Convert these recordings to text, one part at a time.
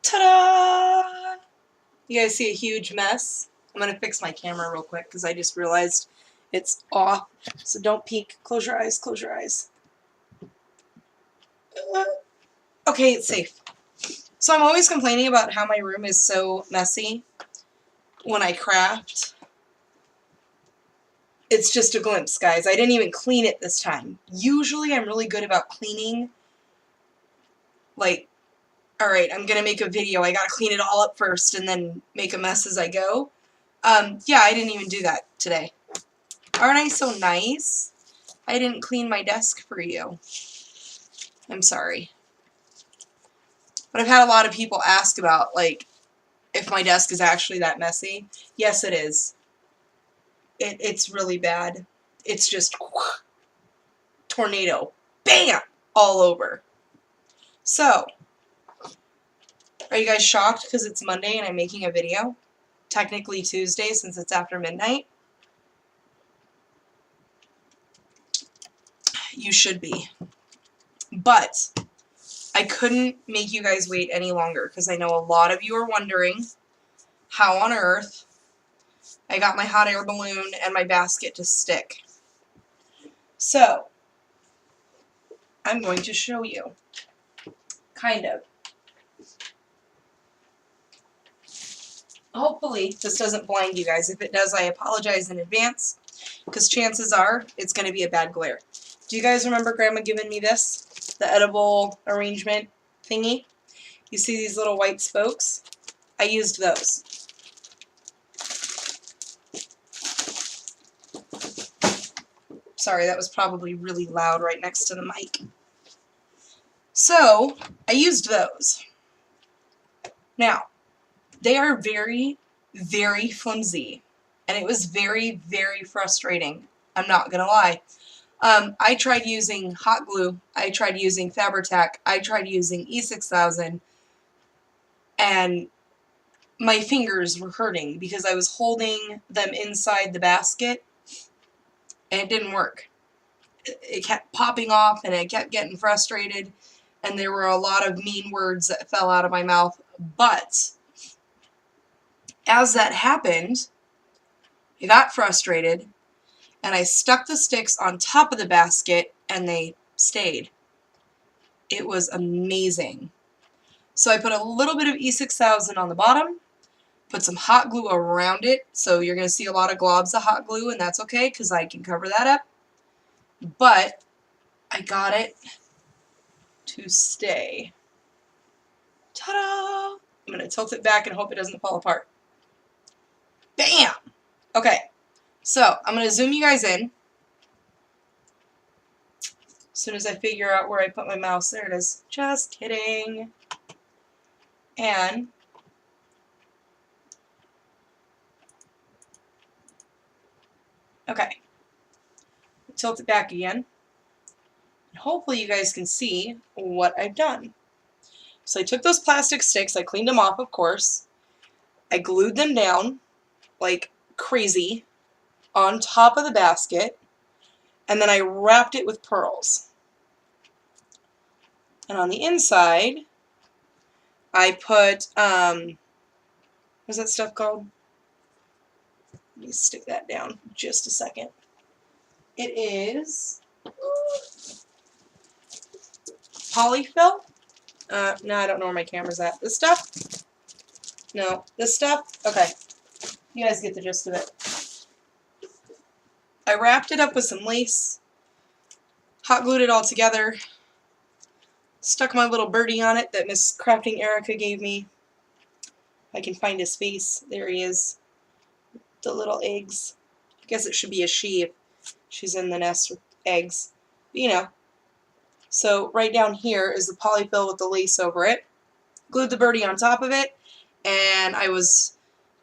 Ta-da! You guys see a huge mess? I'm going to fix my camera real quick because I just realized it's off. So don't peek. Close your eyes. Close your eyes. Okay, it's safe. So I'm always complaining about how my room is so messy when I craft. It's just a glimpse, guys. I didn't even clean it this time. Usually I'm really good about cleaning. Like, alright, I'm going to make a video. I got to clean it all up first and then make a mess as I go. Yeah, I didn't even do that today. Aren't I so nice? I didn't clean my desk for you. I'm sorry. But I've had a lot of people ask about, like, if my desk is actually that messy. Yes, it is. It's really bad. It's just tornado. Bam! All over. So, are you guys shocked because it's Monday and I'm making a video? Technically Tuesday since it's after midnight. You should be. But I couldn't make you guys wait any longer because I know a lot of you are wondering how on earth I got my hot air balloon and my basket to stick. So, I'm going to show you. Kind of. Hopefully, this doesn't blind you guys. If it does, I apologize in advance, because chances are it's going to be a bad glare. Do you guys remember Grandma giving me this? The edible arrangement thingy? You see these little white spokes? I used those. Sorry, that was probably really loud right next to the mic. So, I used those. Now, they are very, very flimsy, and it was very, very frustrating. I'm not gonna lie. I tried using hot glue, I tried using Fabri-Tac, I tried using E6000, and my fingers were hurting because I was holding them inside the basket, and it didn't work. It kept popping off, and I kept getting frustrated, and there were a lot of mean words that fell out of my mouth, but as that happened, I got frustrated, and I stuck the sticks on top of the basket, and they stayed. It was amazing. So I put a little bit of E6000 on the bottom, put some hot glue around it, so you're going to see a lot of globs of hot glue, and that's okay, because I can cover that up. But I got it to stay. Ta-da! I'm going to tilt it back and hope it doesn't fall apart. Bam! Okay, so I'm going to zoom you guys in. As soon as I figure out where I put my mouse, there it is. Just kidding. And okay, tilt it back again. Hopefully you guys can see what I've done. So I took those plastic sticks, I cleaned them off, of course. I glued them down like crazy on top of the basket, and then I wrapped it with pearls. And on the inside, I put, what's that stuff called? Let me stick that down just a second. It is polyfill. No, I don't know where my camera's at. This stuff? No, this stuff? Okay. You guys get the gist of it. I wrapped it up with some lace, hot glued it all together, stuck my little birdie on it that Miss Crafting Erica gave me. I can find his face. There he is. The little eggs. I guess it should be a she if she's in the nest with eggs. But, you know. So right down here is the polyfill with the lace over it. Glued the birdie on top of it, and I was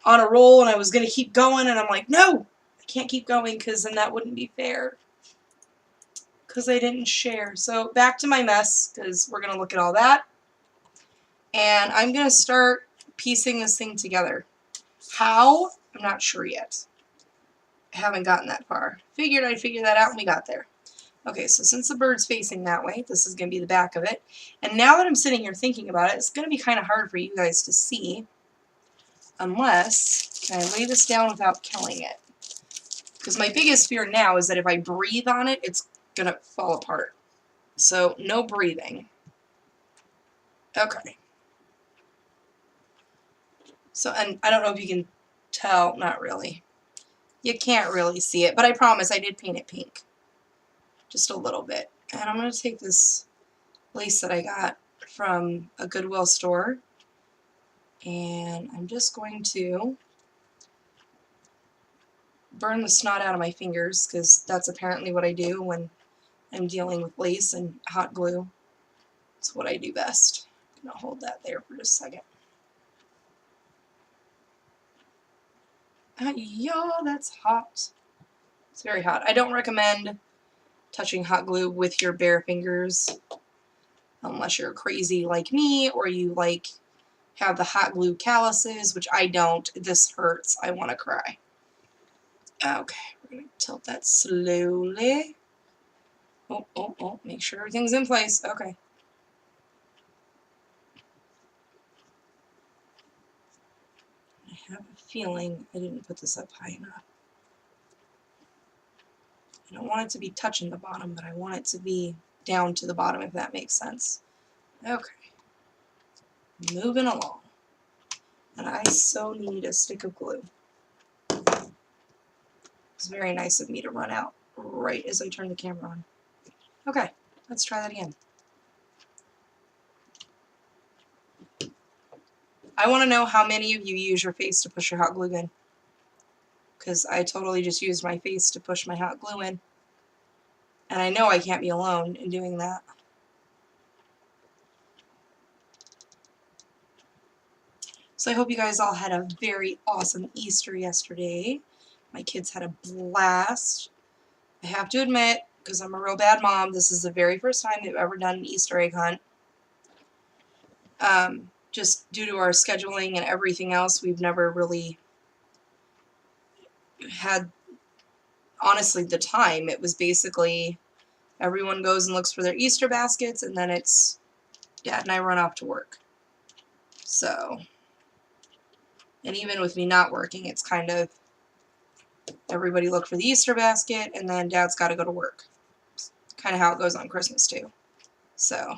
on a roll and I was going to keep going, and I'm like, no! I can't keep going because then that wouldn't be fair. Because I didn't share. So back to my mess, because we're going to look at all that. And I'm going to start piecing this thing together. How? I'm not sure yet. I haven't gotten that far. Figured I'd figure that out when we got there. Okay, so since the bird's facing that way, this is going to be the back of it. And now that I'm sitting here thinking about it, it's going to be kind of hard for you guys to see unless, can I lay this down without killing it? Because my biggest fear now is that if I breathe on it, it's going to fall apart. So no breathing. Okay. So, and I don't know if you can tell, not really. You can't really see it, but I promise I did paint it pink. Just a little bit. And I'm going to take this lace that I got from a Goodwill store, and I'm just going to burn the snot out of my fingers, because that's apparently what I do when I'm dealing with lace and hot glue. It's what I do best. I'm going to hold that there for just a second. Yeah, that's hot. It's very hot. I don't recommend touching hot glue with your bare fingers unless you're crazy like me or you like have the hot glue calluses, which I don't. This hurts. I want to cry. Okay, we're going to tilt that slowly. Oh, make sure everything's in place. Okay. I have a feeling I didn't put this up high enough. I don't want it to be touching the bottom, but I want it to be down to the bottom, if that makes sense. Okay. Moving along. And I so need a stick of glue. It's very nice of me to run out right as I turn the camera on. Okay, let's try that again. I want to know how many of you use your face to push your hot glue in. Because I totally just used my face to push my hot glue in. And I know I can't be alone in doing that. So I hope you guys all had a very awesome Easter yesterday. My kids had a blast. I have to admit, because I'm a real bad mom, this is the very first time they've ever done an Easter egg hunt. Just due to our scheduling and everything else, we've never really had, honestly, the time. It was basically everyone goes and looks for their Easter baskets, and then it's Dad and I run off to work. So, and even with me not working, it's kind of everybody look for the Easter basket, and then Dad's got to go to work. It's kind of how it goes on Christmas, too. So,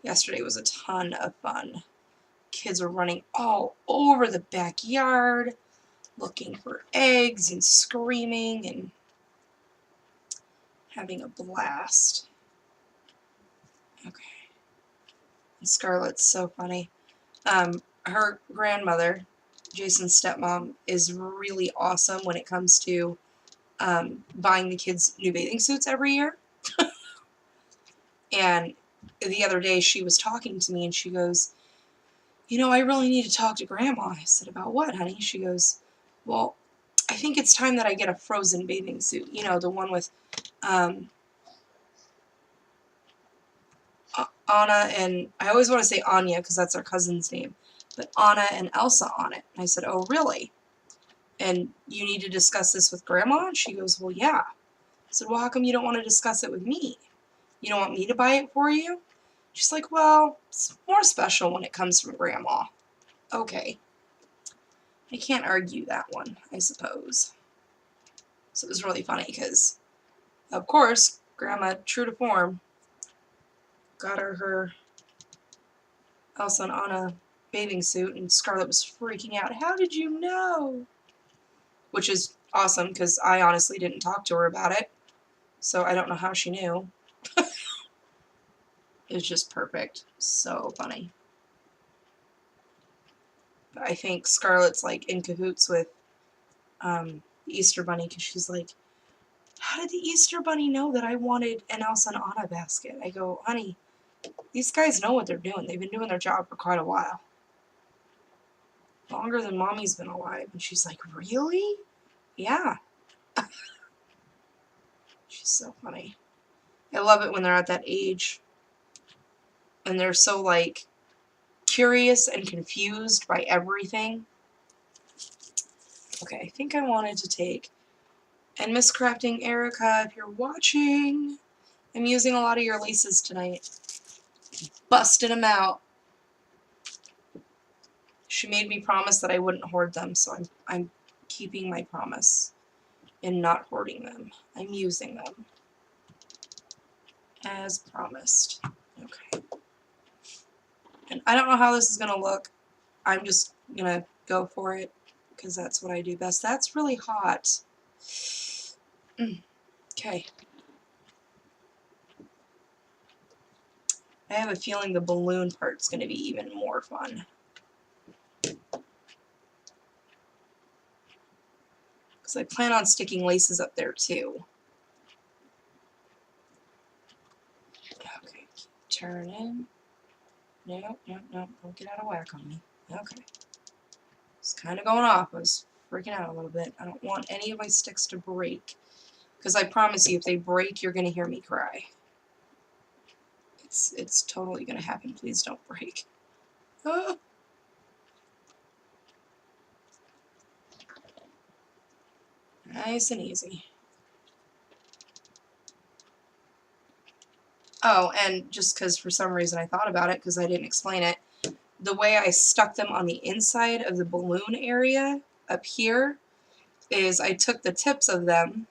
yesterday was a ton of fun. Kids were running all over the backyard, looking for eggs and screaming and having a blast. Okay. And Scarlett's so funny. Her grandmother, Jason's stepmom, is really awesome when it comes to buying the kids new bathing suits every year. And the other day she was talking to me and she goes, you know, I really need to talk to Grandma. I said, about what, honey? She goes, well, I think it's time that I get a Frozen bathing suit. You know, the one with Anna and, I always want to say Anya because that's our cousin's name, but Anna and Elsa on it. And I said, oh, really? And you need to discuss this with Grandma? And she goes, well, yeah. I said, well, how come you don't want to discuss it with me? You don't want me to buy it for you? She's like, well, it's more special when it comes from Grandma. Okay. I can't argue that one, I suppose. So it was really funny because, of course, Grandma, true to form, got her Elsa and Anna bathing suit, and Scarlett was freaking out. How did you know? Which is awesome because I honestly didn't talk to her about it, so I don't know how she knew. It was just perfect. So funny. But I think Scarlett's like in cahoots with the Easter Bunny because she's like, how did the Easter Bunny know that I wanted an Elsa and Anna basket? I go, honey, these guys know what they're doing. They've been doing their job for quite a while. Longer than Mommy's been alive. And she's like, really? Yeah. She's so funny. I love it when they're at that age and they're so, like, curious and confused by everything. Okay, I think I wanted to take And Miss Crafting Erica, if you're watching, I'm using a lot of your laces tonight. Busted them out. She made me promise that I wouldn't hoard them, so I'm keeping my promise and not hoarding them. I'm using them as promised. Okay. And I don't know how this is going to look. I'm just going to go for it because that's what I do best. That's really hot. Okay. I have a feeling the balloon part's going to be even more fun. Because I plan on sticking laces up there too. Okay, keep turning. Nope, nope, nope, don't get out of whack on me. Okay. It's kind of going off. I was freaking out a little bit. I don't want any of my sticks to break. Because I promise you, if they break, you're going to hear me cry. It's totally going to happen. Please don't break. Oh. Nice and easy. Oh, and just because for some reason I thought about it, because I didn't explain it, the way I stuck them on the inside of the balloon area up here is I took the tips of them,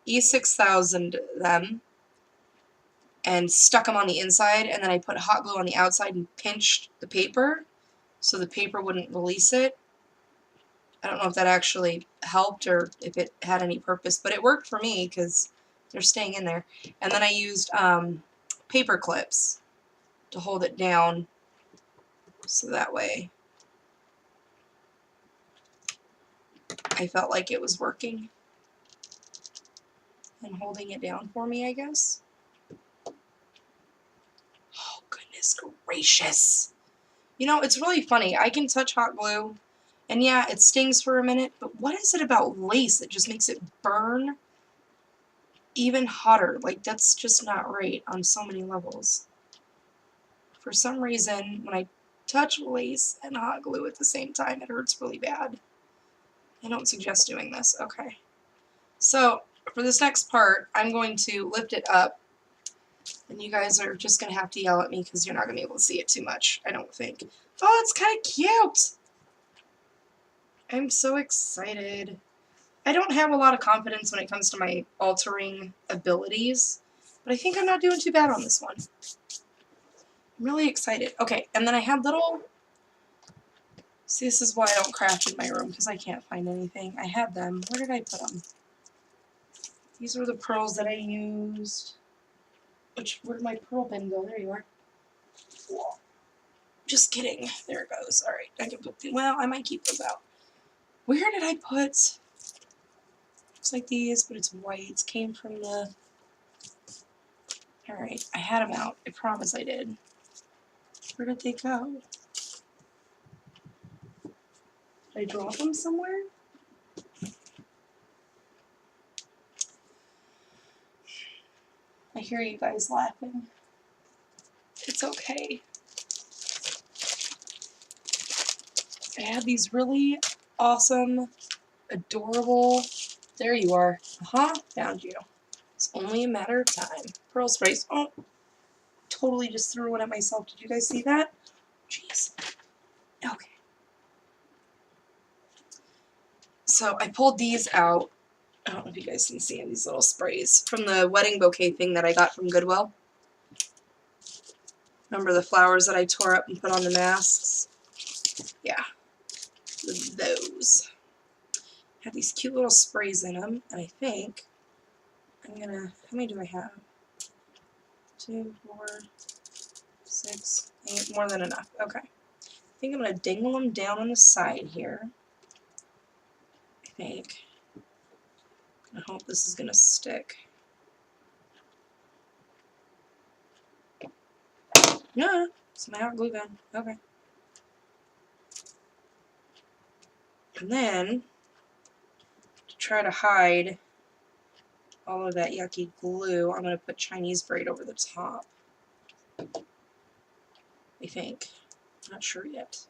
E6000 them, and stuck them on the inside, and then I put hot glue on the outside and pinched the paper so the paper wouldn't release it. I don't know if that actually helped or if it had any purpose, but it worked for me because they're staying in there. And then I used paper clips to hold it down so that way I felt like it was working and holding it down for me, I guess. Oh, goodness gracious. You know, it's really funny. I can touch hot glue, and yeah, it stings for a minute, but what is it about lace that just makes it burn even hotter? Like, that's just not right on so many levels. For some reason, when I touch lace and hot glue at the same time, it hurts really bad. I don't suggest doing this. Okay. So, for this next part, I'm going to lift it up, and you guys are just going to have to yell at me because you're not going to be able to see it too much, I don't think. Oh, it's kind of cute! I'm so excited. I don't have a lot of confidence when it comes to my altering abilities, but I think I'm not doing too bad on this one. I'm really excited. Okay, and then I had little... See, this is why I don't craft in my room, because I can't find anything. I had them. Where did I put them? These were the pearls that I used. Where did my pearl bin go? There you are. Whoa. Just kidding. There it goes. Alright, I can put them. Well, I might keep those out. Where did I put... Looks like these, but it's white. It came from the... Alright, I had them out. I promise I did. Where did they go? Did I drop them somewhere? I hear you guys laughing. It's okay. I had these really awesome, adorable... There you are. Found you. It's only a matter of time. Pearl sprays. Oh, totally just threw one at myself. Did you guys see that? Jeez. Okay. So I pulled these out. I don't know if you guys can see these little sprays from the wedding bouquet thing that I got from Goodwill. Remember the flowers that I tore up and put on the masks? Yeah. Those. Have these cute little sprays in them, and I think I'm gonna... How many do I have? 2, 4, 6, 8, more than enough. Okay. I think I'm going to dangle them down on the side here. I think. I hope this is going to stick. No, it's my hot glue gun. Okay. And then, to try to hide all of that yucky glue, I'm going to put Chinese braid over the top. I think. Not sure yet.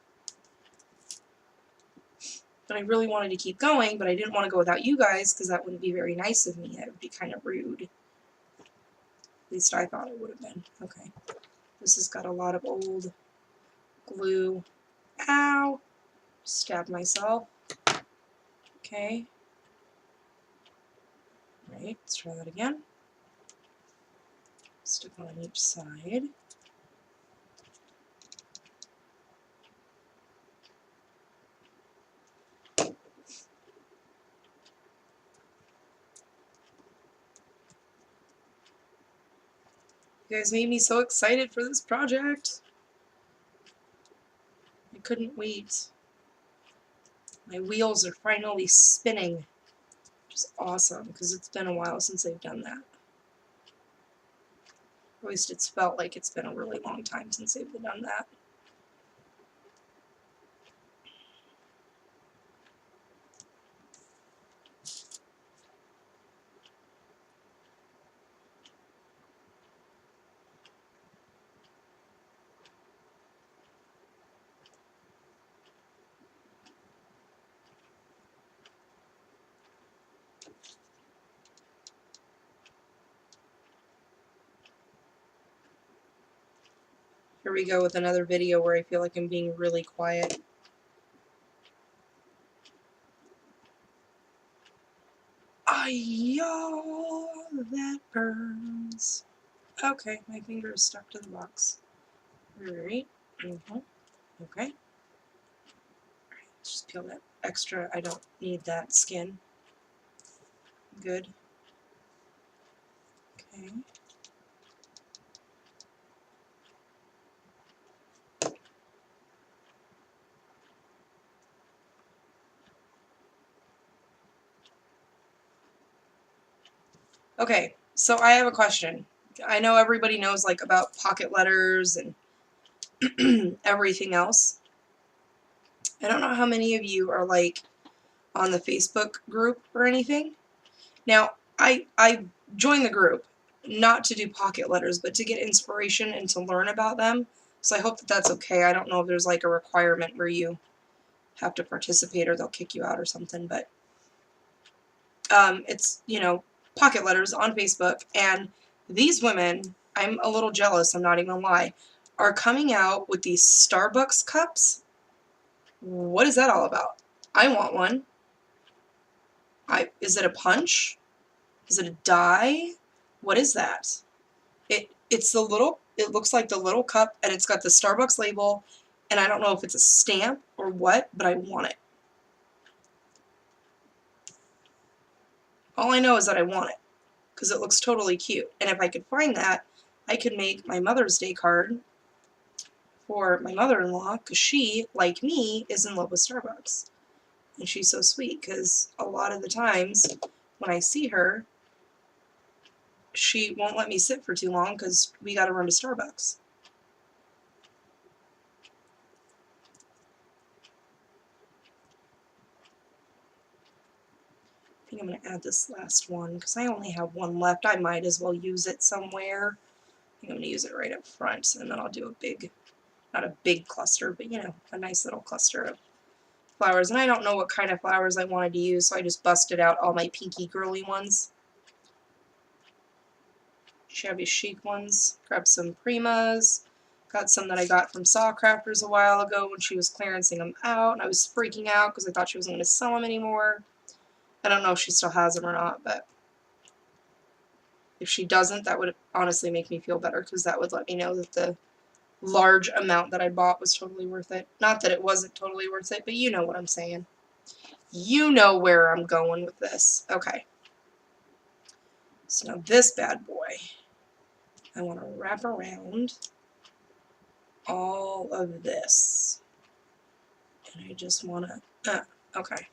But I really wanted to keep going, but I didn't want to go without you guys because that wouldn't be very nice of me. That would be kind of rude. At least I thought it would have been. Okay. This has got a lot of old glue. Ow! Stabbed myself. Okay. Right, let's try that again. Stick one on each side. You guys made me so excited for this project. I couldn't wait. My wheels are finally spinning, which is awesome because it's been a while since I've done that. At least it's felt like it's been a really long time since I've done that. Here we go with another video where I feel like I'm being really quiet. Ay-yaw, that burns. Okay, my finger is stuck to the box. Alright. Okay. Alright, just peel that extra. I don't need that skin. Good. Okay. Okay, so I have a question. I know everybody knows like about pocket letters and everything else. I don't know how many of you are like on the Facebook group or anything. Now, I joined the group not to do pocket letters, but to get inspiration and to learn about them. So I hope that that's okay. I don't know if there's like a requirement where you have to participate or they'll kick you out or something, but it's, you know, pocket letters on Facebook, and these women, I'm a little jealous, I'm not even gonna lie, are coming out with these Starbucks cups. What is that all about? I want one. Is it a punch? Is it a die? What is that? It's the little, it looks like the little cup, and it's got the Starbucks label, and I don't know if it's a stamp or what, but I want it. All I know is that I want it, because it looks totally cute. And if I could find that, I could make my Mother's Day card for my mother-in-law, because she, like me, is in love with Starbucks. And she's so sweet, because a lot of the times when I see her, she won't let me sit for too long because we got to run to Starbucks. I think I'm going to add this last one because I only have one left. I might as well use it somewhere. I think I'm going to use it right up front, and then I'll do a big, not a big cluster, but you know, a nice little cluster of flowers. And I don't know what kind of flowers I wanted to use, so I just busted out all my pinky girly ones. Shabby chic ones. Grabbed some Primas. Got some that I got from Saw Crafters a while ago when she was clearancing them out, and I was freaking out because I thought she wasn't going to sell them anymore. I don't know if she still has them or not, but if she doesn't, that would honestly make me feel better because that would let me know that the large amount that I bought was totally worth it. Not that it wasn't totally worth it, but you know what I'm saying. You know where I'm going with this. Okay. So now this bad boy, I want to wrap around all of this. And I just want to, okay.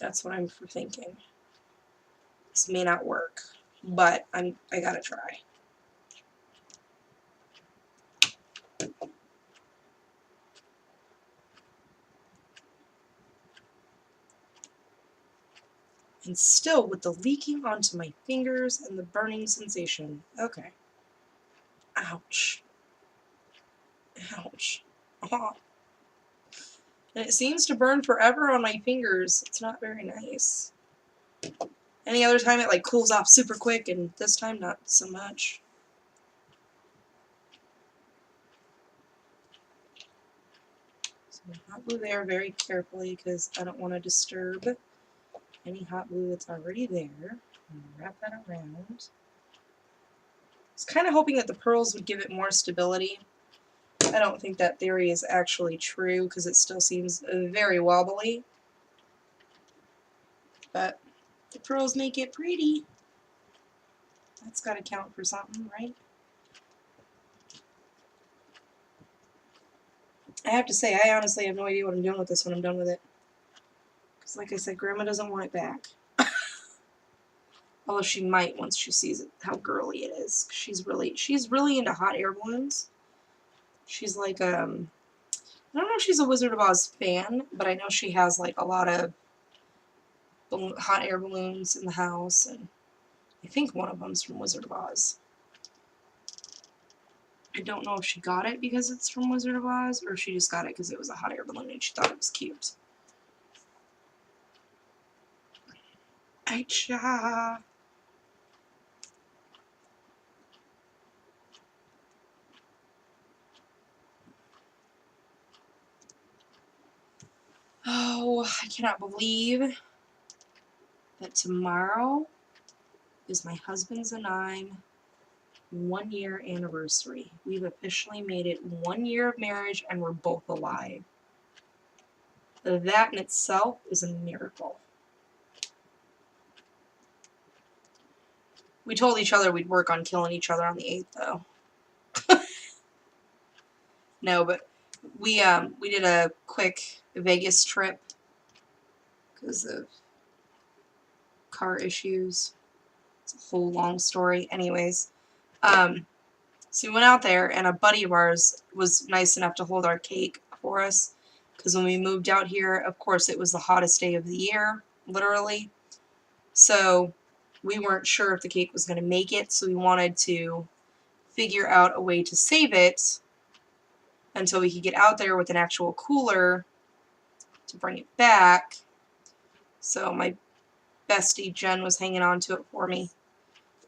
That's what I'm thinking. This may not work, but I gotta try. And still with the leaking onto my fingers and the burning sensation. Okay. Ouch. Ouch. Oh. And it seems to burn forever on my fingers. It's not very nice. Any other time it like cools off super quick, and this time not so much. So hot glue there very carefully because I don't want to disturb any hot glue that's already there. Wrap that around. I was kind of hoping that the pearls would give it more stability. I don't think that theory is actually true because it still seems very wobbly. But the pearls make it pretty. That's got to count for something, right? I have to say, I honestly have no idea what I'm doing with this when I'm done with it. Because like I said, Grandma doesn't want it back. Although she might once she sees it, how girly it is. She's really into hot air balloons. She's like, I don't know if she's a Wizard of Oz fan, but I know she has like a lot of hot air balloons in the house, and I think one of them's from Wizard of Oz. I don't know if she got it because it's from Wizard of Oz, or if she just got it because it was a hot air balloon and she thought it was cute. Aicha! Oh, I cannot believe that tomorrow is my husband's and I'm 1 year anniversary. We've officially made it 1 year of marriage and we're both alive. That in itself is a miracle. We told each other we'd work on killing each other on the 8th, though. No, but we did a quick Vegas trip because of car issues. It's a whole long story. Anyways, so we went out there, and a buddy of ours was nice enough to hold our cake for us because when we moved out here, of course, it was the hottest day of the year, literally. So we weren't sure if the cake was going to make it, so we wanted to figure out a way to save it until we could get out there with an actual cooler to bring it back. So my bestie Jen was hanging on to it for me,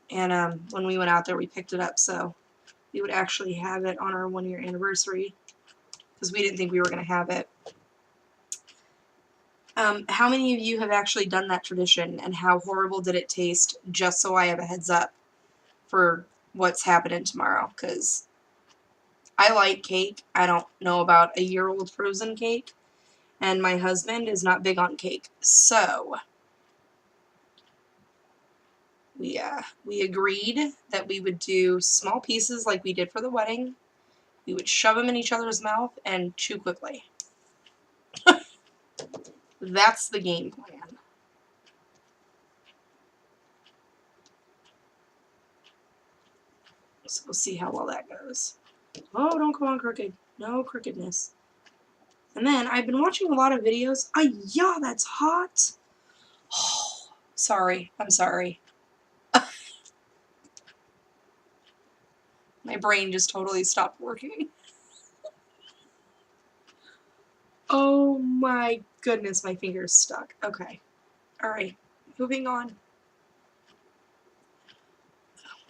and when we went out there we picked it up so we would actually have it on our 1 year anniversary because we didn't think we were going to have it. How many of you have actually done that tradition, and how horrible did it taste, just so I have a heads up for what's happening tomorrow? Because I like cake. I don't know about a year-old frozen cake, and my husband is not big on cake. So we agreed that we would do small pieces like we did for the wedding. We would shove them in each other's mouth and chew quickly. That's the game plan. So we'll see how well that goes. Oh, don't go on crooked. No crookedness. And then I've been watching a lot of videos. Yeah, that's hot. Oh, sorry. I'm sorry. My brain just totally stopped working. Oh my goodness, my finger's stuck. Okay. Alright, moving on.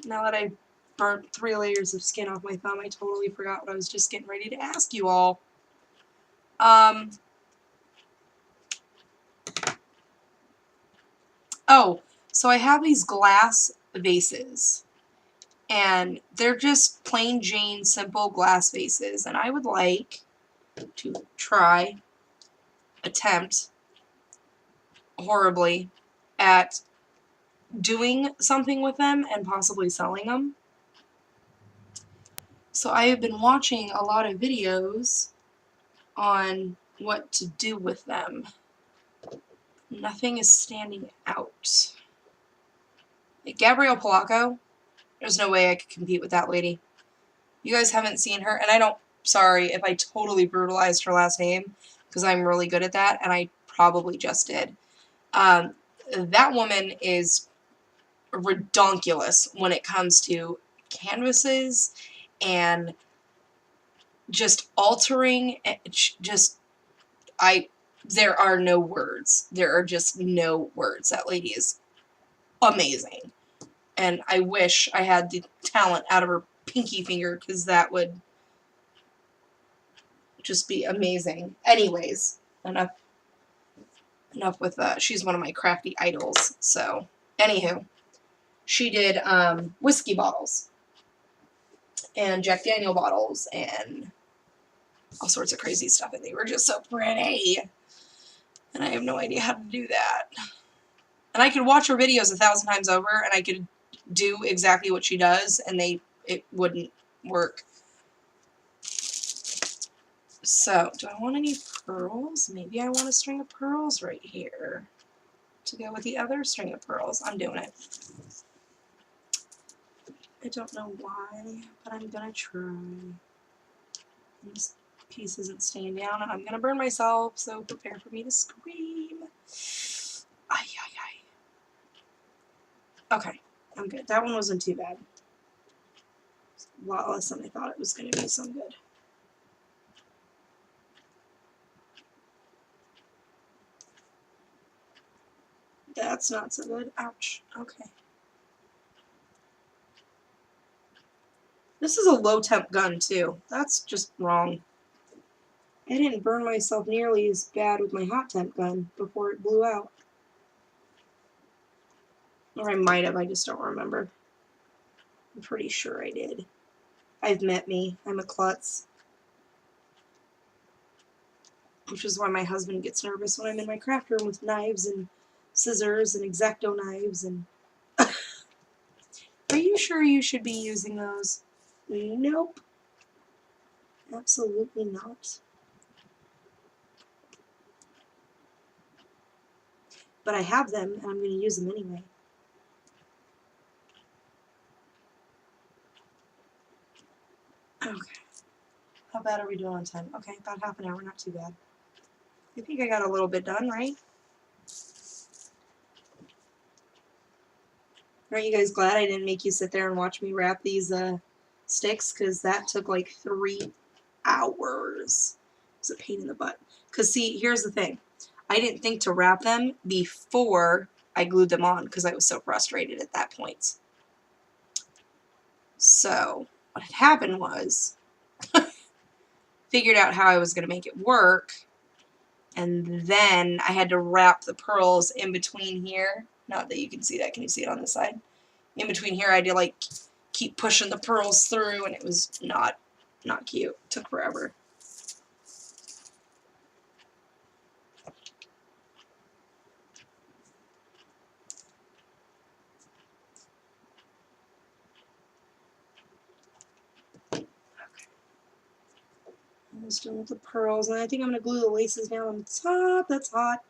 Now that I burnt 3 layers of skin off my thumb, I totally forgot what I was just getting ready to ask you all. Oh, so I have these glass vases, and they're just plain Jane simple glass vases, and I would like to attempt horribly at doing something with them and possibly selling them. So I have been watching a lot of videos on what to do with them. Nothing is standing out. Gabrielle Polacco, there's no way I could compete with that lady. You guys haven't seen her, and sorry if I totally brutalized her last name, because I'm really good at that, and I probably just did. That woman is redonkulous when it comes to canvases and just altering, just There are no words. There are just no words. That lady is amazing. And I wish I had the talent out of her pinky finger, because that would just be amazing. Anyways, enough with that. She's one of my crafty idols. So, anywho, she did whiskey bottles and Jack Daniel bottles and all sorts of crazy stuff, and they were just so pretty. And I have no idea how to do that. And I could watch her videos 1,000 times over, and I could do exactly what she does, and it wouldn't work. So, do I want any pearls? Maybe I want a string of pearls right here to go with the other string of pearls. I'm doing it. I don't know why, but I'm gonna try. This piece isn't staying down, and I'm gonna burn myself, so prepare for me to scream. Ay, ay, ay. Okay, I'm good. That one wasn't too bad. It's a lot less than I thought it was gonna be, so I'm good. That's not so good. Ouch. Okay. This is a low temp gun too. That's just wrong. I didn't burn myself nearly as bad with my hot temp gun before it blew out. Or I might have, I just don't remember. I'm pretty sure I did. I've met me. I'm a klutz. Which is why my husband gets nervous when I'm in my craft room with knives and scissors and X-Acto knives and... Are you sure you should be using those? Nope. Absolutely not. But I have them, and I'm going to use them anyway. Okay. How bad are we doing on time? Okay, about half an hour, not too bad. I think I got a little bit done, right? Aren't you guys glad I didn't make you sit there and watch me wrap these sticks? Because that took like 3 hours. It was a pain in the butt. Because see, here's the thing. I didn't think to wrap them before I glued them on because I was so frustrated at that point. So what had happened was figured out how I was going to make it work, and then I had to wrap the pearls in between here. Not that you can see that. Can you see it on the side? In between here, I had to like keep pushing the pearls through, and it was not cute. It took forever. Almost done with the pearls, and I think I'm going to glue the laces down on the top. That's hot.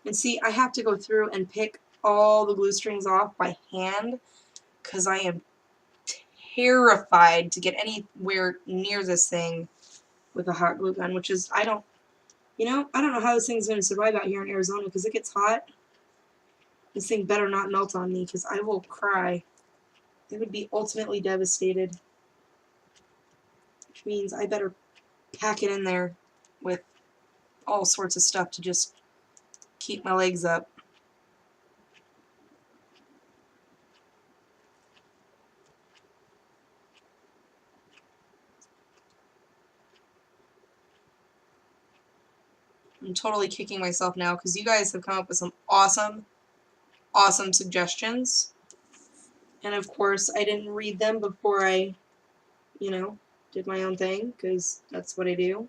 And see, I have to go through and pick all the glue strings off by hand because I am terrified to get anywhere near this thing with a hot glue gun, which is, I don't know how this thing's going to survive out here in Arizona because it gets hot. This thing better not melt on me because I will cry. I would be ultimately devastated. Which means I better pack it in there with all sorts of stuff to just keep my legs up. I'm totally kicking myself now because you guys have come up with some awesome suggestions. And of course, I didn't read them before I, did my own thing because that's what I do.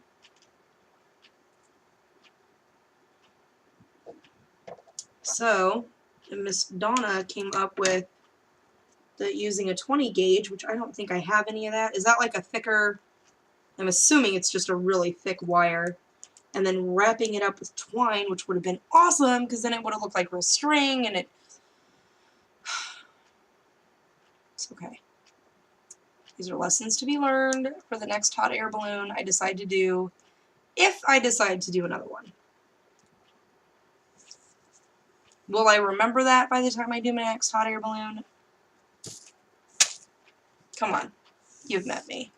So, Miss Donna came up with using a 20 gauge, which I don't think I have any of that. Is that like a thicker, I'm assuming it's just a really thick wire, and then wrapping it up with twine, which would have been awesome because then it would have looked like real string, and it's okay. These are lessons to be learned for the next hot air balloon I decide to do, if I decide to do another one. Will I remember that by the time I do my next hot air balloon? Come on. you've met me.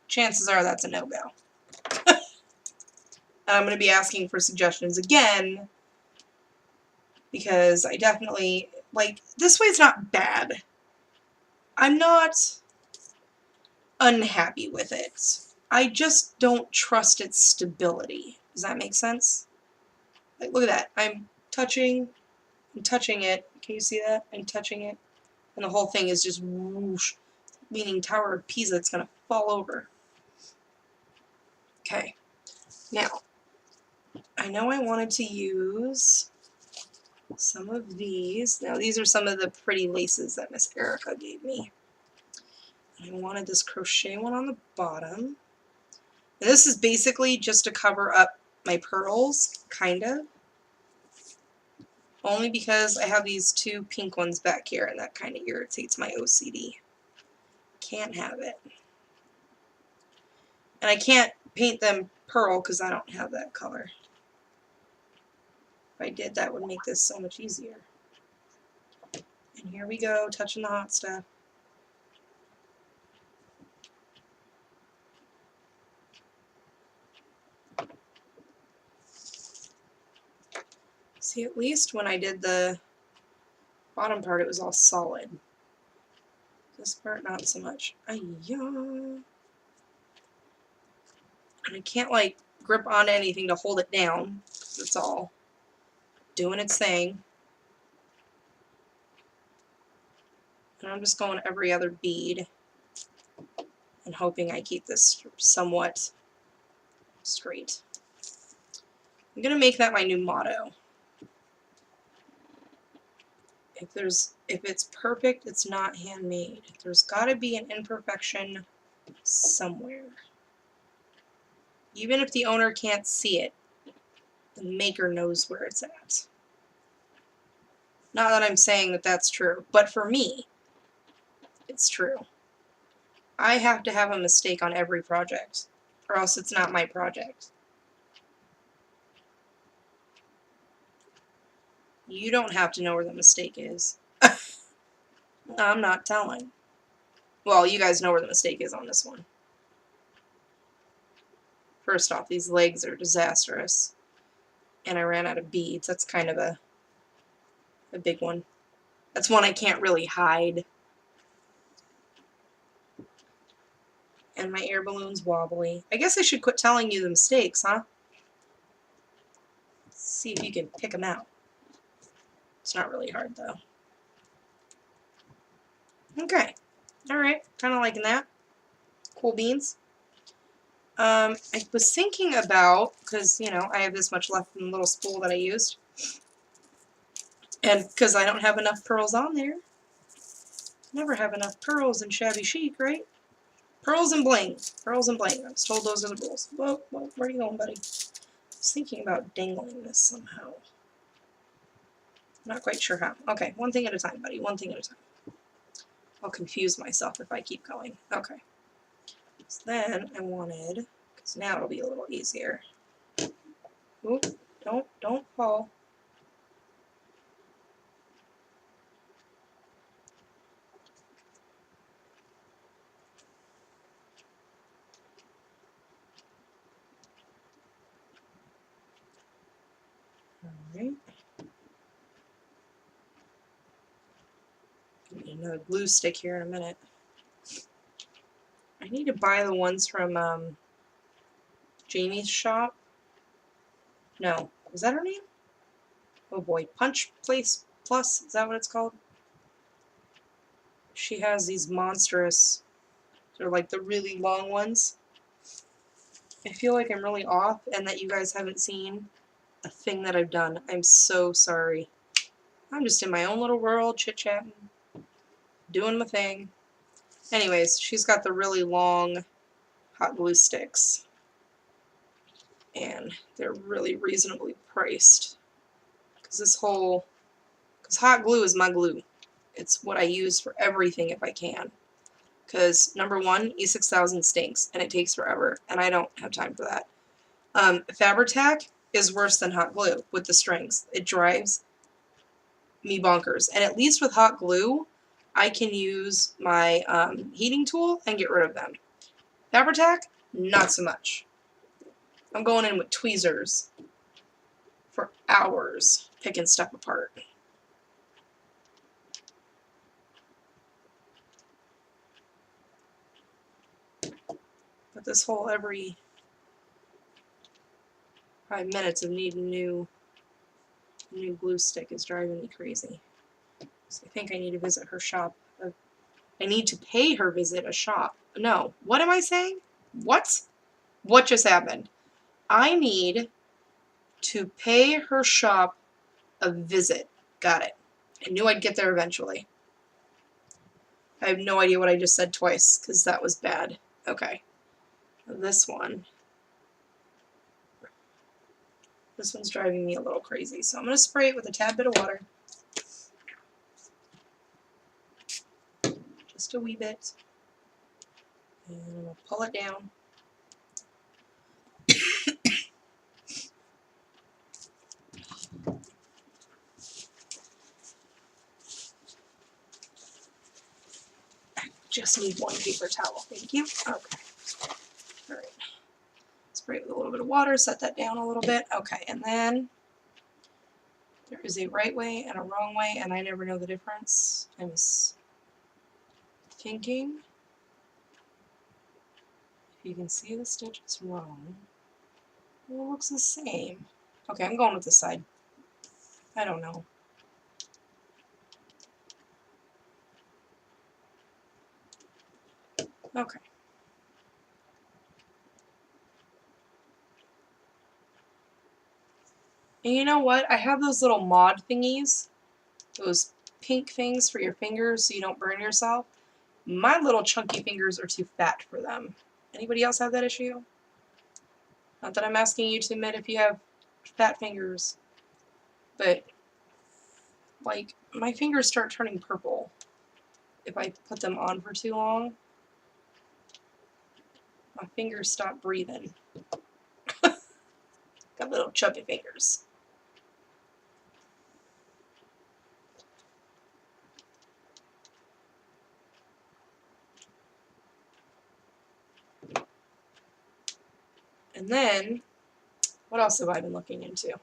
Chances are that's a no-go. And I'm going to be asking for suggestions again, because I definitely, like, this way's not bad. I'm not unhappy with it. I just don't trust its stability. Does that make sense? Like, look at that. I'm touching it. Can you see that? I'm touching it. And the whole thing is just whoosh, meaning Tower of Pisa, it's going to fall over. Okay. Now, I know I wanted to use some of these. Now, these are some of the pretty laces that Miss Erica gave me. I wanted this crochet one on the bottom. And this is basically just to cover up my pearls, kind of. Only because I have these two pink ones back here, and that kind of irritates my OCD. Can't have it. And I can't paint them pearl because I don't have that color. If I did, that would make this so much easier. And here we go, touching the hot stuff. See, at least when I did the bottom part, it was all solid. This part, not so much. Ay-ya. And I can't, like, grip onto anything to hold it down. It's all doing its thing. And I'm just going every other bead and hoping I keep this somewhat straight. I'm going to make that my new motto. If it's perfect, it's not handmade. There's got to be an imperfection somewhere. Even if the owner can't see it, the maker knows where it's at. Not that I'm saying that that's true, but for me, it's true. I have to have a mistake on every project, or else it's not my project. You don't have to know where the mistake is. I'm not telling. Well, you guys know where the mistake is on this one. First off, these legs are disastrous. And I ran out of beads. That's kind of a big one. That's one I can't really hide. And my air balloon's wobbly. I guess I should quit telling you the mistakes, huh? Let's see if you can pick them out. It's not really hard, though. Okay. Alright. Kind of liking that. Cool beans. I was thinking about, because, you know, I have this much left in the little spool that I used. And because I don't have enough pearls on there. Never have enough pearls in shabby chic, right? Pearls and bling. Pearls and bling. I was told those are the rules. Whoa, whoa, where are you going, buddy? I was thinking about dangling this somehow. Not quite sure how. Okay, one thing at a time, buddy. One thing at a time. I'll confuse myself if I keep going. Okay. So then I wanted, because now it'll be a little easier. Oop, don't fall. Alright. Need another glue stick here in a minute. I need to buy the ones from Jamie's shop. No, was that her name? Oh boy, Punch Place Plus, is that what it's called? She has these monstrous, they're like the really long ones. I feel like I'm really off and that you guys haven't seen a thing that I've done. I'm so sorry. I'm just in my own little world, chit-chatting, doing my thing. Anyways, she's got the really long hot glue sticks. And they're really reasonably priced. Because hot glue is my glue. It's what I use for everything if I can. Because, number one, E6000 stinks, and it takes forever, and I don't have time for that. Fabri-Tac is worse than hot glue with the strings. It drives me bonkers. And at least with hot glue, I can use my heating tool and get rid of them. Fabri-Tac, not so much. I'm going in with tweezers for hours picking stuff apart. But this whole every 5 minutes of needing new glue stick is driving me crazy. So I think I need to visit her shop. I need to pay her visit a shop. No, what am I saying? What? What just happened? I need to pay her shop a visit. Got it. I knew I'd get there eventually. I have no idea what I just said twice, because that was bad. Okay. This one's driving me a little crazy, so I'm going to spray it with a tad bit of water. Just a wee bit. And I'm going to pull it down. Just need one paper towel, thank you. Okay. Alright. Spray it with a little bit of water, set that down a little bit. Okay, and then there is a right way and a wrong way, and I never know the difference. I was thinking if you can see the stitch is wrong. It looks the same. Okay, I'm going with this side. I don't know. Okay. And you know what? I have those little mod thingies. Those pink things for your fingers so you don't burn yourself. My little chunky fingers are too fat for them. Anybody else have that issue? Not that I'm asking you to admit if you have fat fingers. But, like, my fingers start turning purple if I put them on for too long. My fingers stop breathing. Got little chubby fingers. And then, what else have I been looking into?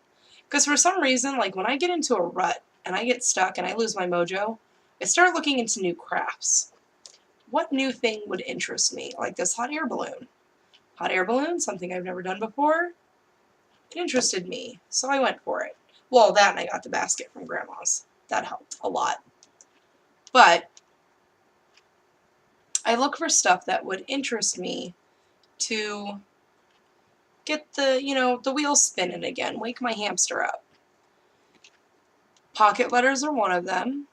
Because for some reason, like when I get into a rut and I get stuck and I lose my mojo, I start looking into new crafts. What new thing would interest me? Like this hot air balloon. Hot air balloon, something I've never done before. It interested me, so I went for it. Well, that and I got the basket from Grandma's. That helped a lot. But I look for stuff that would interest me to get the, you know, the wheels spinning again, wake my hamster up. Pocket letters are one of them.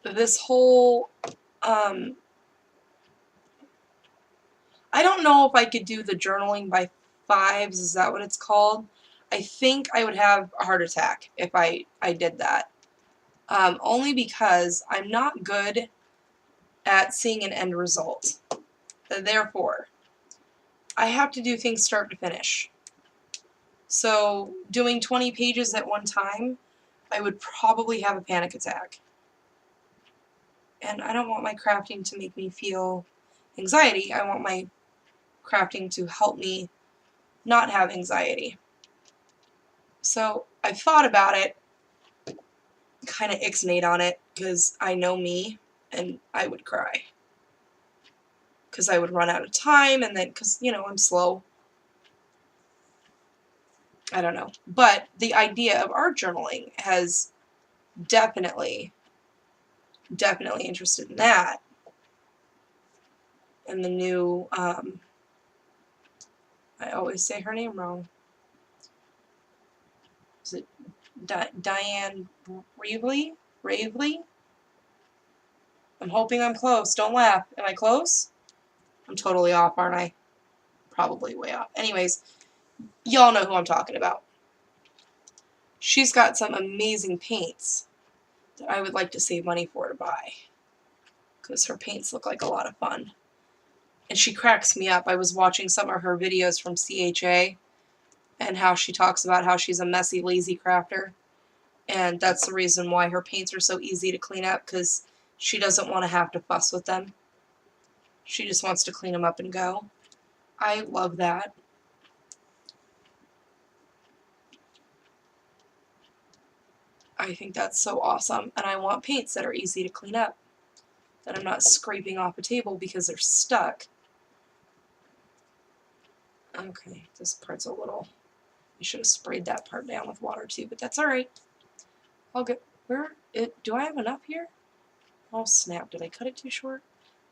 This whole, I don't know if I could do the journaling by fives, is that what it's called? I think I would have a heart attack if I did that. Only because I'm not good at seeing an end result. Therefore, I have to do things start to finish. So doing 20 pages at one time, I would probably have a panic attack. And I don't want my crafting to make me feel anxiety. I want my crafting to help me not have anxiety. So I thought about it, kind of ixnayed on it, because I know me, and I would cry. Because I would run out of time, and then, because, you know, I'm slow. I don't know. But the idea of art journaling has definitely interested in that. And the new, I always say her name wrong. Is it Diane Ravely? I'm hoping I'm close. Don't laugh. Am I close? I'm totally off, aren't I? Probably way off. Anyways, y'all know who I'm talking about. She's got some amazing paints that I would like to save money for to buy, because her paints look like a lot of fun. And she cracks me up. I was watching some of her videos from CHA and how she talks about how she's a messy, lazy crafter. And that's the reason why her paints are so easy to clean up, because She doesn't want to have to fuss with them. She just wants to clean them up and go. I love that. I think that's so awesome. And I want paints that are easy to clean up, that I'm not scraping off a table because they're stuck. Okay, this part's a little... I should have sprayed that part down with water too, but that's alright. I'll get... do I have enough here? Oh snap, did I cut it too short?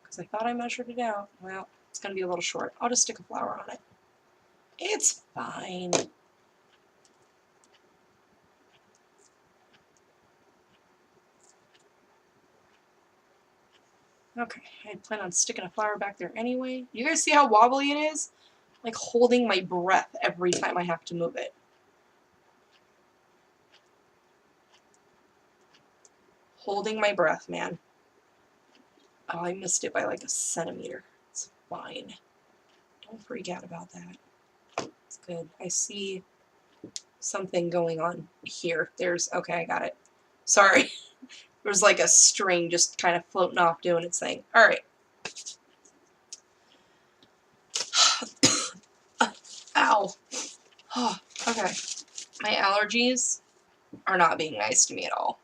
Because I thought I measured it out. Well, it's going to be a little short. I'll just stick a flower on it. It's fine. Okay, I had planned on sticking a flower back there anyway. You guys see how wobbly it is? Like holding my breath every time I have to move it. Holding my breath, man. Oh, I missed it by like a centimeter. It's fine. Don't freak out about that. It's good. I see something going on here. Okay, I got it. Sorry. There's like a string just kind of floating off doing its thing. Alright. Ow. Oh, okay. My allergies are not being nice to me at all.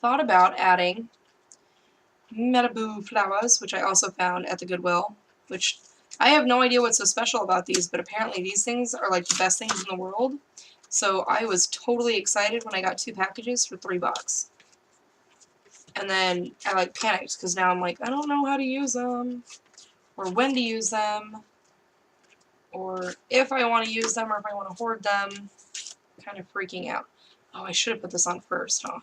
Thought about adding Marabou flowers, which I also found at the Goodwill, which I have no idea what's so special about these, but apparently these things are like the best things in the world. So I was totally excited when I got 2 packages for $3. And then I like panicked because now I'm like, I don't know how to use them, or when to use them, or if I want to use them, or if I want to hoard them. Kind of freaking out. Oh, I should have put this on first, huh?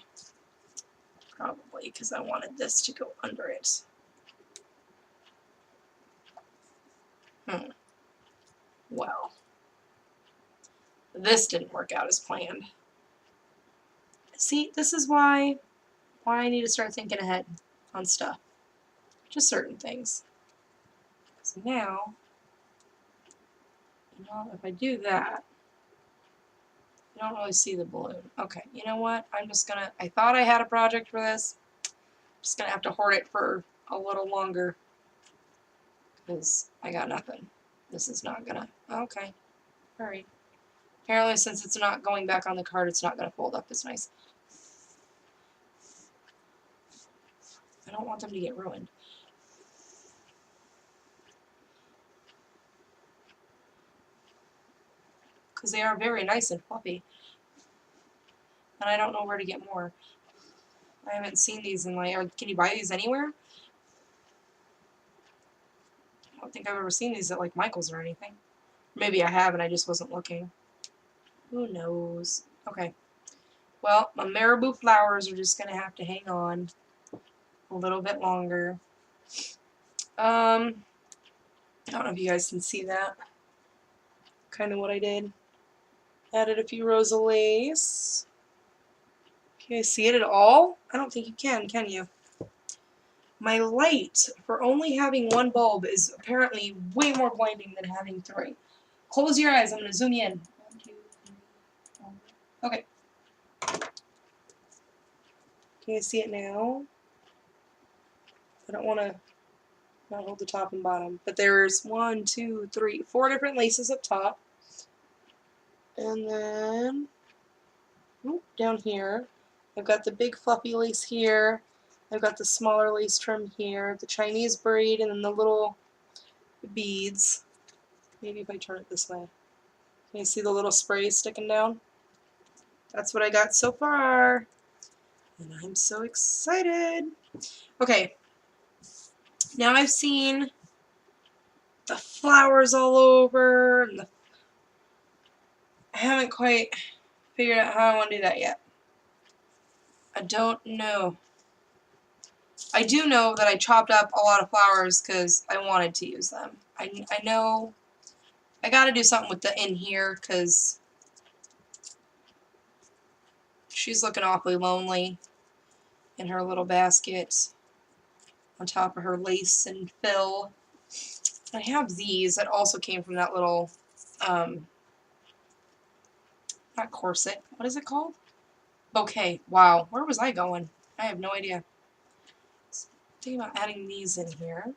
Probably, because I wanted this to go under it. Well, this didn't work out as planned. See, this is why I need to start thinking ahead on stuff. Just certain things. So now, you know, if I do that, you don't really see the balloon. Okay, you know what? I'm just gonna, I thought I had a project for this. I'm just gonna have to hoard it for a little longer. Because I got nothing. This is not gonna, okay. Alright. Apparently since it's not going back on the card, it's not gonna fold up as nice. I don't want them to get ruined. Because they are very nice and fluffy. And I don't know where to get more. I haven't seen these in my... Can you buy these anywhere? I don't think I've ever seen these at like Michael's or anything. Maybe I have and I just wasn't looking. Who knows? Okay. Well, my marabou flowers are just going to have to hang on a little bit longer. I don't know if you guys can see that. Kind of what I did. Added a few rows of lace. Can you see it at all? I don't think you can you? My light for only having 1 bulb is apparently way more blinding than having 3. Close your eyes, I'm going to zoom you in. 1, 2, 3, 4. Okay. Can you see it now? I don't want to not hold the top and bottom, but there's 1, 2, 3, 4 different laces up top. And then down here, I've got the big fluffy lace here. I've got the smaller lace trim here, the Chinese braid, and then the little beads. Maybe if I turn it this way. Can you see the little sprays sticking down? That's what I got so far. And I'm so excited. Okay. Now I've seen the flowers all over, and I haven't quite figured out how I want to do that yet. I don't know. I do know that I chopped up a lot of flowers because I wanted to use them. I know I got to do something with the in here because she's looking awfully lonely in her little basket on top of her lace and fill. I have these that also came from that little, not corset, what is it called? Bouquet. Wow, where was I going? I have no idea. Thinking about adding these in here.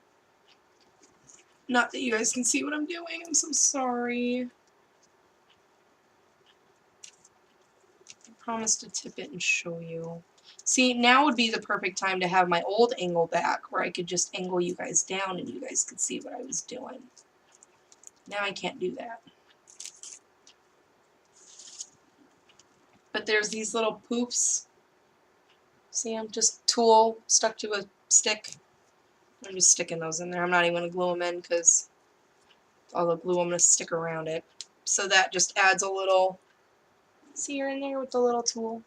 Not that you guys can see what I'm doing, I'm so sorry. I promised to tip it and show you. See, now would be the perfect time to have my old angle back, where I could just angle you guys down and you guys could see what I was doing. Now I can't do that. But there's these little poofs. See them? Just tool stuck to a stick. I'm just sticking those in there. I'm not even going to glue them in because all the glue I'm going to stick around it. So that just adds a little, see you're in there with the little tool?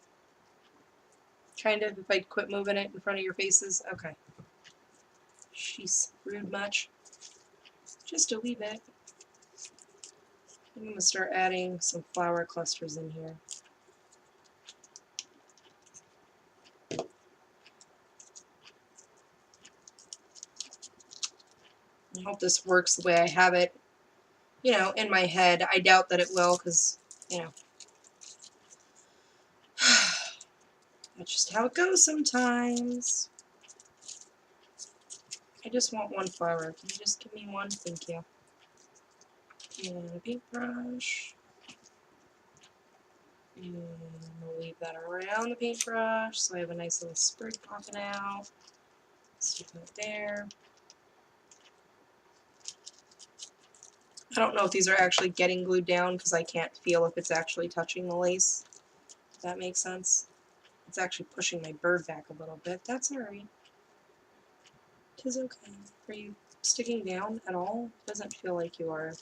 Kind of, if I quit moving it in front of your faces. Okay. She's rude much. Just a wee bit. I'm going to start adding some flower clusters in here. I hope this works the way I have it, you know, in my head. I doubt that it will because, you know, that's just how it goes sometimes. I just want one flower. Can you just give me one? Thank you. And a paintbrush. And we'll leave that around the paintbrush so I have a nice little sprig popping out. Stick it there. I don't know if these are actually getting glued down because I can't feel if it's actually touching the lace. If that makes sense. It's actually pushing my bird back a little bit. That's alright. It is okay. Are you sticking down at all? Doesn't feel like you are.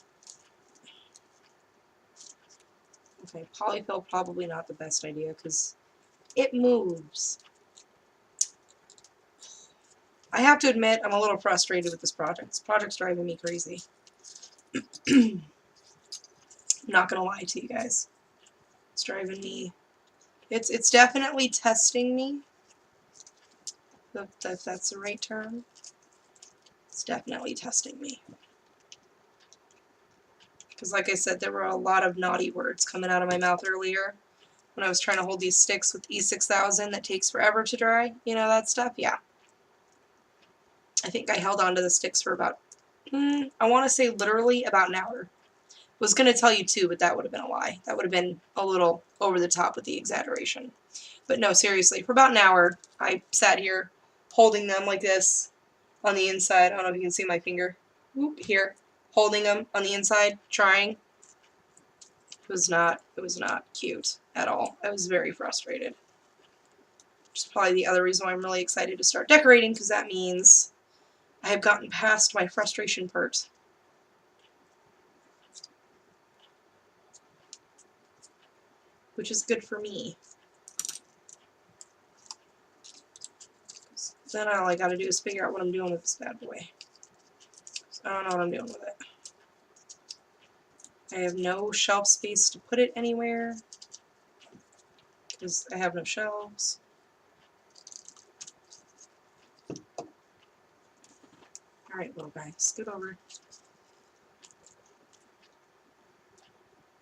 Okay, polyfill probably not the best idea because it moves. I have to admit I'm a little frustrated with this project. This project's driving me crazy. I'm not gonna lie to you guys. It's driving me. It's definitely testing me. If that's the right term. It's definitely testing me. Because like I said, there were a lot of naughty words coming out of my mouth earlier when I was trying to hold these sticks with E6000 that takes forever to dry. You know that stuff? Yeah. I think I held on to the sticks for about, I want to say literally about an hour. Was going to tell you 2, but that would have been a lie. That would have been a little over the top with the exaggeration. But no, seriously, for about an hour, I sat here holding them like this on the inside. I don't know if you can see my finger. Whoop, here. Holding them on the inside, trying. It was not cute at all. I was very frustrated. Which is probably the other reason why I'm really excited to start decorating, because that means I have gotten past my frustration part. Which is good for me. Then all I gotta do is figure out what I'm doing with this bad boy. I don't know what I'm doing with it. I have no shelf space to put it anywhere because I have no shelves. Alright, little guy, scoot over.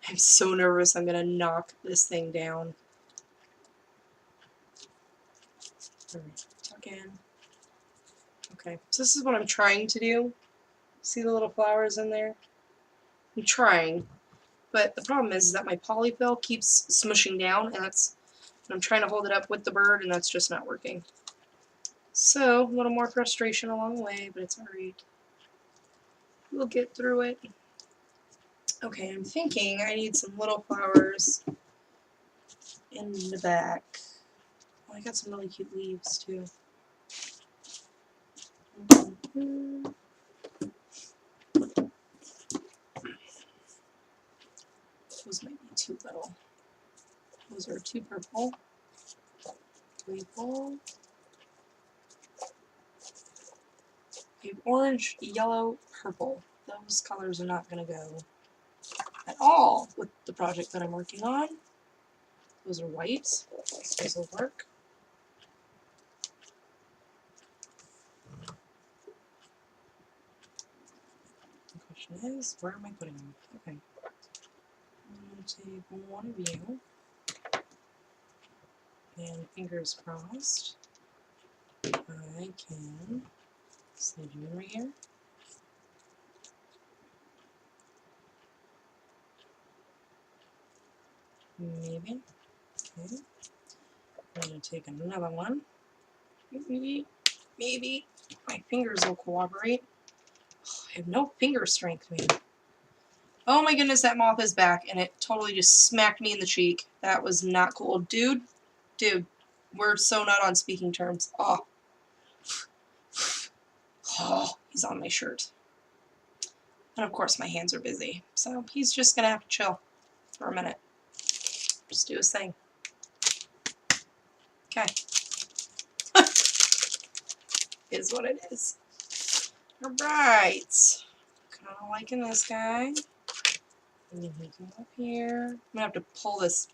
I'm so nervous I'm gonna knock this thing down. Alright, tuck in. Okay, so this is what I'm trying to do. See the little flowers in there? I'm trying, but the problem is that my polyfill keeps smushing down, and I'm trying to hold it up with the bird, and that's just not working. So, a little more frustration along the way, but it's alright. We'll get through it. Okay, I'm thinking I need some little flowers in the back. Oh, I got some really cute leaves, too. Those might be too little. Those are too purple. Purple. We have orange, yellow, purple. Those colors are not going to go at all with the project that I'm working on. Those are white. Those will work. The question is, where am I putting them? Okay. I'm going to take one of you. And fingers crossed. I can slide you in right here. Maybe. Okay. I'm going to take another one. Maybe. Maybe. My fingers will cooperate. Oh, I have no finger strength, man. Oh my goodness, that moth is back, and it totally just smacked me in the cheek. That was not cool. Dude, we're so not on speaking terms. Oh. Oh, he's on my shirt. And of course my hands are busy, so he's just going to have to chill for a minute. Just do his thing. Okay. Is what it is. Alright. Kind of liking this guy. And then he come up here. I'm going to have to pull this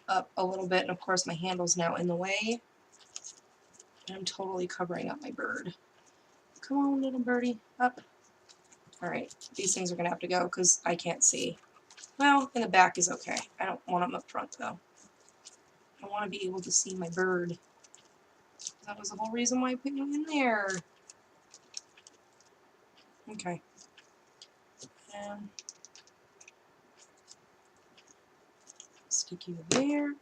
up a little bit, and of course my handle's now in the way. And I'm totally covering up my bird. Come on, little birdie. Up. Alright. These things are going to have to go because I can't see. Well, in the back is okay. I don't want them up front, though. I want to be able to see my bird. That was the whole reason why I put you in there. Okay. And stick you there.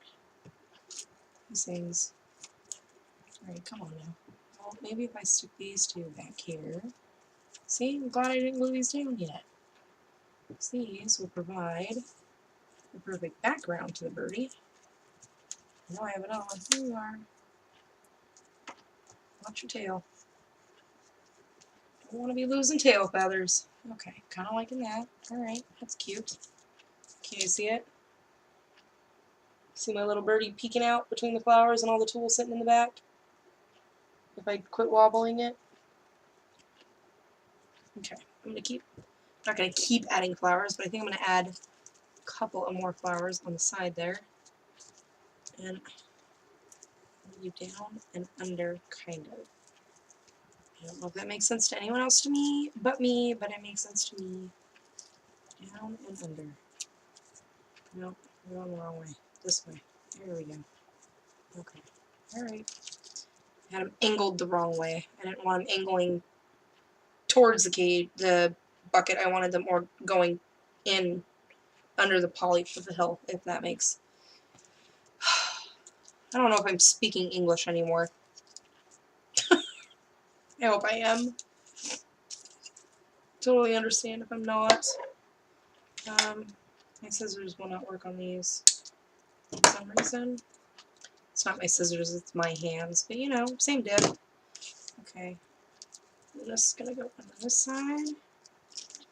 These things. Alright, come on now. Well, maybe if I stick these two back here. See, I'm glad I didn't glue these down yet. These will provide the perfect background to the birdie. Now I have it on. Here you are. Watch your tail. Don't want to be losing tail feathers. Okay, kind of liking that. Alright, that's cute. Can you see it? See my little birdie peeking out between the flowers and all the tools sitting in the back? If I quit wobbling it? Okay, I'm not going to keep adding flowers, but I think I'm going to add a couple of more flowers on the side there. And you down and under, kind of. I don't know if that makes sense to anyone else but me, but it makes sense to me. Down and under. Nope, we're going the wrong way. This way. There we go. Okay. Alright. I had them angled the wrong way. I didn't want them angling towards the bucket. I wanted them more going in under the poly for the hill, if that makes... I don't know if I'm speaking English anymore. I hope I am. Totally understand if I'm not. My scissors will not work on these for some reason. It's not my scissors, it's my hands. But you know, same diff. Okay. I'm just going to go on this side to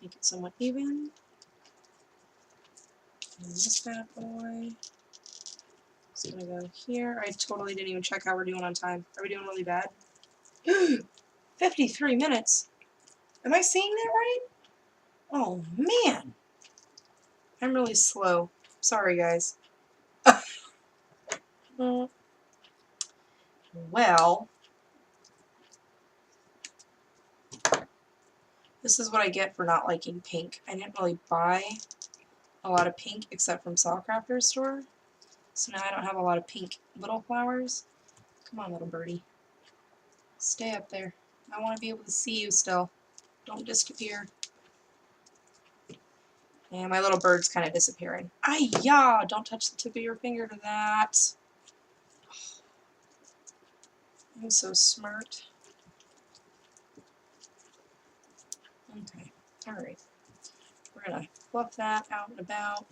make it somewhat even. And this bad boy. Just going to go here. I totally didn't even check how we're doing on time. Are we doing really bad? 53 minutes. Am I seeing that right? Oh, man. I'm really slow. Sorry, guys. Well, this is what I get for not liking pink. I didn't really buy a lot of pink except from Sawcrafter's store. So now I don't have a lot of pink little flowers. Come on, little birdie. Stay up there. I want to be able to see you still. Don't disappear. And my little bird's kind of disappearing. Ay-ya! Don't touch the tip of your finger to that. I'm so smart. Okay, alright. We're going to fluff that out and about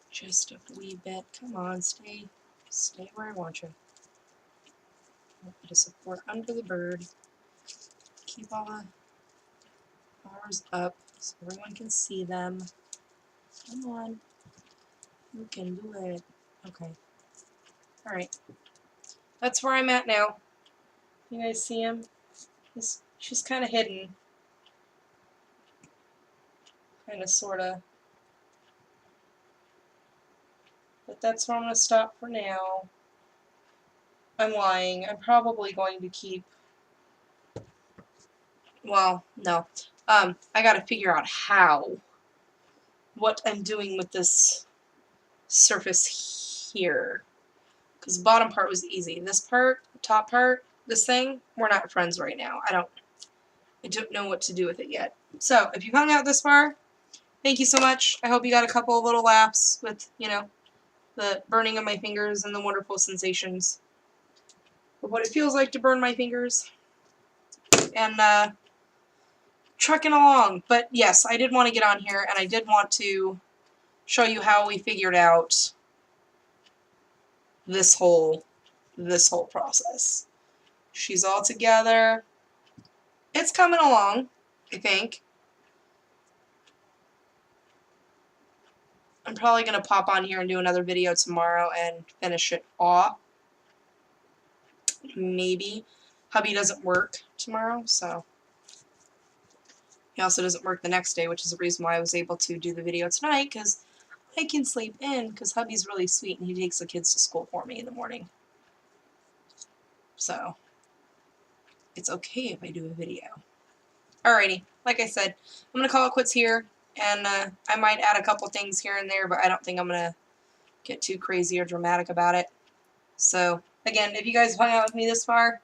just a wee bit. Come on, stay where I want you. I want you to support under the bird. Keep all the flowers up so everyone can see them. Come on. You can do it. Okay. Alright. That's where I'm at now. You guys see him? She's kind of hidden. Kind of, sort of. But that's where I'm going to stop for now. I'm lying. I'm probably going to keep... Well, no. I got to figure out what I'm doing with this surface here. Because the bottom part was easy. This part, the top part, this thing, we're not friends right now. I don't know what to do with it yet. So, if you hung out this far, thank you so much. I hope you got a couple of little laughs with, you know, the burning of my fingers and the wonderful sensations of what it feels like to burn my fingers. And, trucking along. But yes, I did want to get on here, and I did want to show you how we figured out this whole process. She's all together. It's coming along, I think. I'm probably going to pop on here and do another video tomorrow and finish it off. Maybe. Hubby doesn't work tomorrow, so he also doesn't work the next day, which is the reason why I was able to do the video tonight, because I can sleep in, because hubby's really sweet and he takes the kids to school for me in the morning. So, it's okay if I do a video. Alrighty, like I said, I'm going to call it quits here, and I might add a couple things here and there, but I don't think I'm going to get too crazy or dramatic about it. So, again, if you guys hung out with me this far,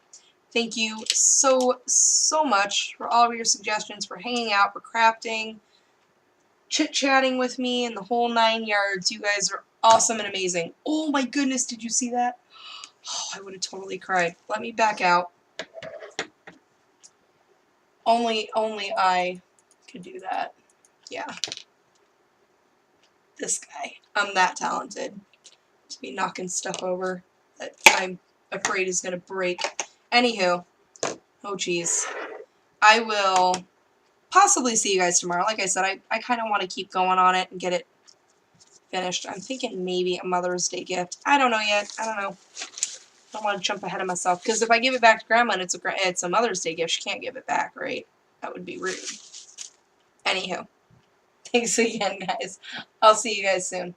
thank you so much for all of your suggestions, for hanging out, for crafting, chit-chatting with me, and the whole 9 yards. You guys are awesome and amazing. Oh my goodness, did you see that? Oh, I would have totally cried. Let me back out. Only I could do that. Yeah. This guy. I'm that talented to be knocking stuff over that I'm afraid is going to break. Anywho. Oh, jeez. I will possibly see you guys tomorrow. Like I said, I kind of want to keep going on it and get it finished. I'm thinking maybe a Mother's Day gift. I don't know yet. I don't know. I don't want to jump ahead of myself, because if I give it back to Grandma and it's a Mother's Day gift, she can't give it back, right? That would be rude. Anywho, thanks again, guys. I'll see you guys soon.